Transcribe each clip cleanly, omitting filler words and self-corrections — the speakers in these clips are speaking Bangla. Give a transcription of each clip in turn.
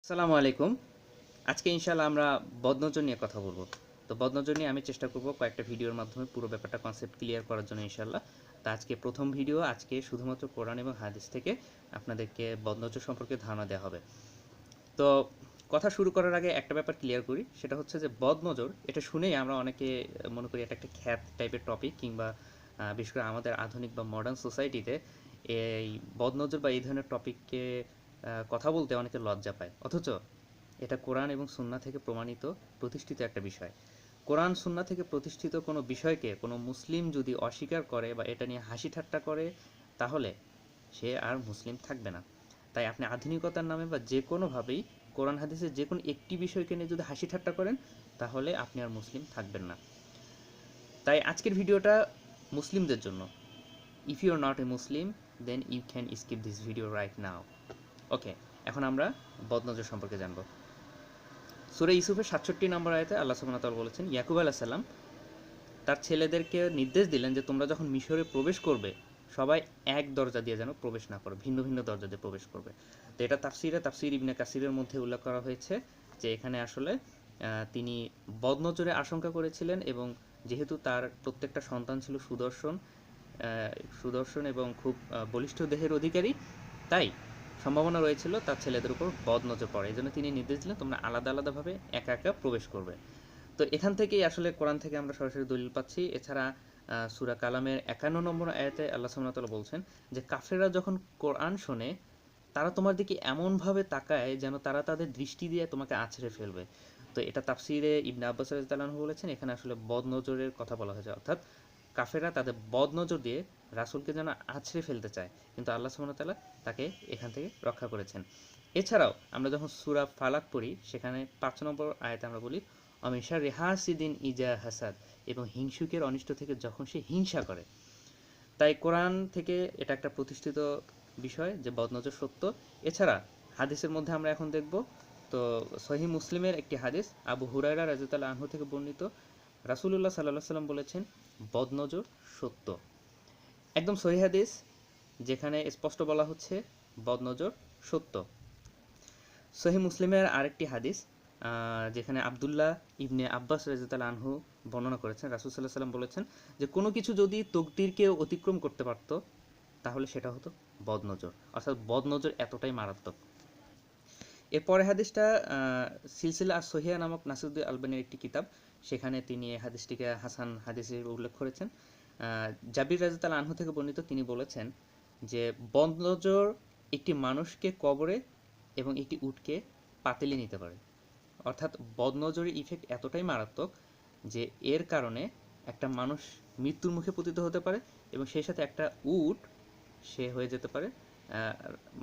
আসসালামু আলাইকুম। আজকে ইনশাআল্লাহ আমরা বদনজর নিয়ে কথা বলব। তো বদনজর নিয়ে আমি চেষ্টা করব কয়েকটা ভিডিওর মাধ্যমে পুরো ব্যাপারটা কনসেপ্ট ক্লিয়ার করার জন্য ইনশাআল্লাহ। তো আজকে প্রথম ভিডিও, আজকে শুধুমাত্র কোরআন এবং হাদিস থেকে আপনাদেরকে বদনজর সম্পর্কে ধারণা দেওয়া হবে। তো কথা শুরু করার আগে একটা ব্যাপার ক্লিয়ার করি, সেটা হচ্ছে যে বদনজর এটা শুনেই আমরা অনেকে মনে করি এটা একটা খ্যাত টাইপের টপিক, কিংবা বিশেষ করে আমাদের আধুনিক বা মডার্ন সোসাইটিতে এই বদনজর বা এই ধরনের টপিককে কথা বলতে অনেকে লজ্জা পায়। অথচ এটা কোরআন এবং সুন্নাহ থেকে প্রমাণিত, প্রতিষ্ঠিত একটা বিষয়। কোরআন সুন্নাহ থেকে প্রতিষ্ঠিত কোনো বিষয়কে কোনো মুসলিম যদি অস্বীকার করে বা এটা নিয়ে হাসি ঠাট্টা করে, তাহলে সে আর মুসলিম থাকবে না। তাই আপনি আধুনিকতার নামে বা যে কোনোভাবেই কোরআন হাদিসের যে কোনো একটি বিষয়কে নিয়ে যদি হাসি ঠাট্টা করেন, তাহলে আপনি আর মুসলিম থাকবেন না। তাই আজকের ভিডিওটা মুসলিমদের জন্য। If you are not a Muslim, then you can skip this video right now. Okay, এখন আমরা বদনজর সম্পর্কে জানবো। সূরা ইউসুফের 67 নম্বর আয়াতে আল্লাহ সুবহানাহু ওয়া তাআলা বলেছেন, ইয়াকুব আলাইহিস সালাম তার ছেলেদেরকে নির্দেশ দিলেন যে তোমরা যখন মিশরে প্রবেশ করবে, সবাই এক দরজা দিয়ে যেন প্রবেশ না করে, ভিন্ন ভিন্ন দরজা দিয়ে প্রবেশ করবে। তো এটা তাফসির ইবনে কাসিরের মধ্যে উল্লেখ করা হয়েছে যে এখানে আসলে তিনি বদনজরের আশঙ্কা করেছিলেন, এবং যেহেতু তার প্রত্যেকটা সন্তান ছিল সুদর্শন এবং খুব বলিষ্ঠ দেহের অধিকারী, তাই সম্ভাবনা রয়েছিল তার ছেলেদের উপর বদনজর পড়ে। এই জন্য তিনি নির্দেশ দিলেন তোমরা আলাদা আলাদাভাবে একা একা প্রবেশ করবে। তো এখান থেকেই আসলে কোরআন থেকে আমরা সরাসরি দলিল পাচ্ছি। এছাড়া সূরা কালামের 51 নম্বর আয়াতে আল্লাহ সুবহানাহু ওয়া তাআলা বলছেন যে কাফেররা যখন কোরআন শোনে, তারা তোমার দিকে এমনভাবে তাকায় যেন তারা তাদের দৃষ্টি দিয়ে তোমাকে আছড়ে ফেলবে। তো এটা তাফসিরে ইবনে আব্বাস রাদিয়াল্লাহু আনহু বলেছেন, এখানে আসলে বদনজরের কথা বলা হয়েছে, অর্থাৎ কাফেররা তাদের বদনজর দিয়ে রাসূলকে যেন আছড়ে ফেলতে চায়, কিন্তু আল্লাহ সুবহানাহু ওয়া তাআলা তাকে এখান থেকে রক্ষা করেছেন। এছাড়াও আমরা যখন সূরা ফালাক পড়ি, সেখানে 5 নম্বর আয়াতে আমরা বলি অমিশা রেহাসিদিন ইজা হাসাদ, এবং হিংসুকের অনিষ্ট থেকে যখন সে হিংসা করে। তাই কোরআন থেকে এটা একটা প্রতিষ্ঠিত বিষয় যে বদনজর সত্য। এছাড়া হাদিসের মধ্যে আমরা এখন দেখব, তো সহিহ মুসলিমের একটি হাদিস আবু হুরায়রা রাদিয়াল্লাহু আনহু থেকে বর্ণিত, রাসূলুল্লাহ সাল্লাল্লাহু আলাইহি সাল্লাম বলেছেন বদনজর সত্য। একদম সহিহ হাদিস, যেখানে স্পষ্ট বলা হচ্ছে বদনজর সত্য। সহিহ মুসলিমের আরেকটি হাদিস, যেখানে আব্দুল্লাহ ইবনে আব্বাস রাদিয়াল্লাহু আনহু বর্ণনা করেছেন, রাসূল সাল্লাল্লাহু আলাইহি সাল্লাম বলেছেন যে কোনো কিছু যদি তকদিরকে অতিক্রম করতে পারতো, তাহলে সেটা হতো বদনজর। অর্থাৎ বদনজর এতটাই মারাত্মক। এরপরে হাদিসটা সিলসিলা আর সহিয়া নামক নাসিরউদ্দিন আলবানীর একটি কিতাব, সেখানে তিনি এই হাদিসটিকে হাসান হাদিস হিসেবে উল্লেখ করেছেন। জাবির রাদিয়াল্লাহু আনহু থেকে বর্ণিত, তিনি বলেছেন যে বদনজর একটি মানুষকে কবরে এবং একটি উটকে পাতিলে নিতে পারে। অর্থাৎ বদনজরের ইফেক্ট এতটাই মারাত্মক যে এর কারণে একটা মানুষ মৃত্যুর মুখে পতিত হতে পারে, এবং সেই সাথে একটা উট সে হয়ে যেতে পারে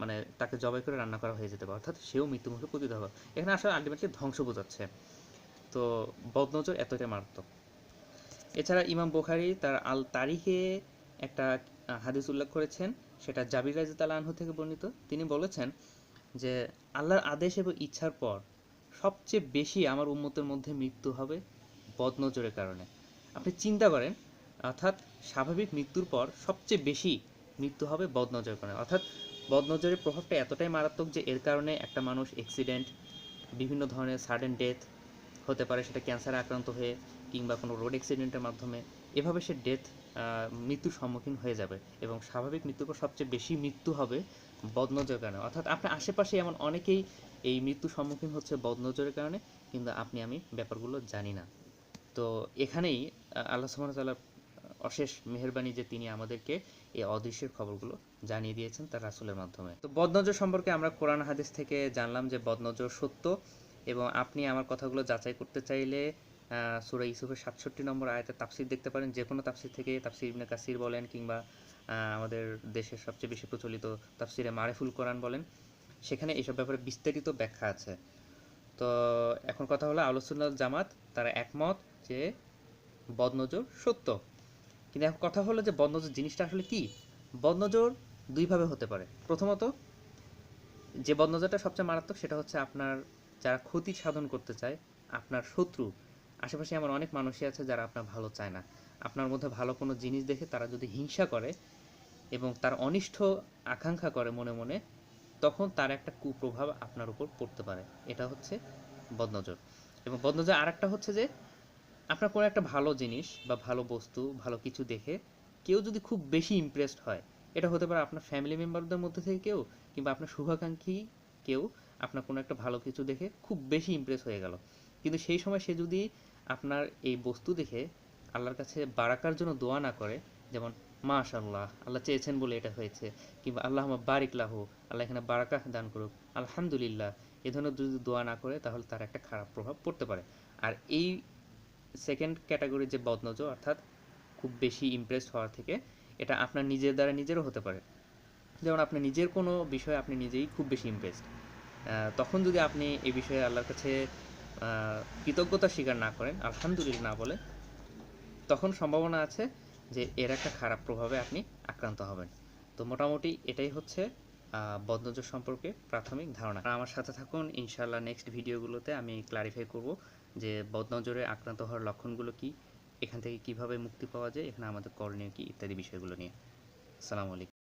মানে তাকে জবাই করে রান্না করা হয়ে যেতে পারে, অর্থাৎ সেও মৃত্যুর মুখে পতিত হবে। এখানে আসলে আলটিমেটলি ধ্বংস বোঝাচ্ছে। তো বদনজর এতটাই মারাত্মক। এছাড়া ইমাম বুখারী তার আল তারিখে একটা হাদিস উল্লেখ করেছেন, সেটা জাবির রাদিয়াল্লাহু আনহু থেকে বর্ণিত। তিনি বলেছেন যে আল্লাহর আদেশ এবং ইচ্ছার পর সবচেয়ে বেশি আমার উম্মতের মধ্যে মৃত্যু হবে বদনজরের কারণে। আপনি চিন্তা করেন, অর্থাৎ স্বাভাবিক মৃত্যুর পর সবচেয়ে বেশি মৃত্যু হবে বদনজরের কারণে। অর্থাৎ বদনজরের প্রভাবটা এতটাই মারাত্মক যে এর কারণে একটা মানুষ অ্যাক্সিডেন্ট, বিভিন্ন ধরনের সাডেন ডেথ হতে পারে, সেটা ক্যান্সারে আক্রান্ত হয়ে কিংবা কোনো রোড অ্যাক্সিডেন্টের মাধ্যমে, এভাবে সে মৃত্যুর সম্মুখীন হয়ে যাবে। এবং স্বাভাবিক মৃত্যুর পর সবচেয়ে বেশি মৃত্যু হবে বদনজরের কারণে। অর্থাৎ আপনার আশেপাশে এমন অনেকেই এই মৃত্যুর সম্মুখীন হচ্ছে বদনজরের কারণে, কিন্তু আমি ব্যাপারগুলো জানি না। তো এখানেই আল্লাহ সুবহানাহু ওয়া তাআলার অশেষ মেহেরবানি যে তিনি আমাদেরকে এই অদৃশ্যের খবরগুলো জানিয়ে দিয়েছেন তার রাসূলের মাধ্যমে। তো বদনজর সম্পর্কে আমরা কোরআন হাদিস থেকে জানলাম যে বদনজর সত্য, এবং আপনি আমার কথাগুলো যাচাই করতে চাইলে সূরা ইউসুফের 67 নম্বর আয়াতের তাফসীর দেখতে পারেন। যে কোনো তাফসীর থেকে, তাফসীর ইবনে কাসির বলেন কিংবা আমাদের দেশের সবচেয়ে বেশি প্রচলিত তাফসীরে মারিফুল কোরআন বলেন, সেখানে এসব ব্যাপারে বিস্তারিত ব্যাখ্যা আছে। তো এখন কথা হলো আহলুস সুন্নাহ ওয়াল জামাত তারা একমত যে বদনজর সত্য। কিন্তু এখন কথা হলো যে বদনজর জিনিসটা আসলে কি। বদনজর দুইভাবে হতে পারে। প্রথমত, যে বদনজরটা সবচেয়ে মারাত্মক সেটা হচ্ছে আপনার যারা ক্ষতি সাধন করতে চায়, আপনার শত্রু। আশেপাশে এমন অনেক মানুষই আছে যারা আপনার ভালো চায় না। আপনার মধ্যে ভালো কোনো জিনিস দেখে তারা যদি হিংসা করে এবং তার অনিষ্ট আকাঙ্ক্ষা করে মনে মনে, তখন তার একটা কুপ্রভাব আপনার উপর পড়তে পারে। এটা হচ্ছে বদনজর। এবং বদনজর আরেকটা হচ্ছে যে আপনার কোনো একটা ভালো জিনিস বা ভালো বস্তু, ভালো কিছু দেখে কেউ যদি খুব বেশি ইমপ্রেসড হয়, এটা হতে পারে আপনার ফ্যামিলি মেম্বারদের মধ্যে থেকে কেউ, কিংবা আপনার শুভাকাঙ্ক্ষী কেউ আপনার কোনো একটা ভালো কিছু দেখে খুব বেশি ইমপ্রেস হয়ে গেল। কিন্তু সেই সময় সে যদি আপনার এই বস্তু দেখে আল্লাহর কাছে বারাকার জন্য দোয়া না করে, যেমন মাশাআল্লাহ, আল্লাহ চেয়েছেন বলে এটা হয়েছে, কিংবা আল্লাহুম্মা বারিক লাহু, আল্লাহ এখানে বারাকা দান করুক, আলহামদুলিল্লাহ, এ ধরনের যদি দোয়া না করে, তাহলে তার একটা খারাপ প্রভাব পড়তে পারে। আর এই সেকেন্ড ক্যাটাগরির যে বদনজর, অর্থাৎ খুব বেশি ইমপ্রেসড হওয়ার থেকে, এটা আপনার নিজের দ্বারা নিজেরও হতে পারে। যেমন আপনি নিজের কোনো বিষয়ে আপনি নিজেই খুব বেশি ইমপ্রেসড, তখন যদি আপনি এই বিষয়ে আল্লাহর কাছে কৃতজ্ঞতা স্বীকার না করেন, আলহামদুলিল্লাহ না বলে, তখন সম্ভাবনা আছে যে এর একটা খারাপ প্রভাবে আপনি আক্রান্ত হবেন। তো মোটামুটি এটাই হচ্ছে বদনজর সম্পর্কে প্রাথমিক ধারণা। আর আমার সাথে থাকুন, ইনশাআল্লাহ নেক্সট ভিডিওগুলোতে আমি ক্লারিফাই করব যে বদনজরে আক্রান্ত হওয়ার লক্ষণগুলো কী, এখান থেকে কিভাবে মুক্তি পাওয়া যায়, এখানে আমাদের করণীয় কী, ইত্যাদি বিষয়গুলো নিয়ে। আসসালামু আলাইকুম।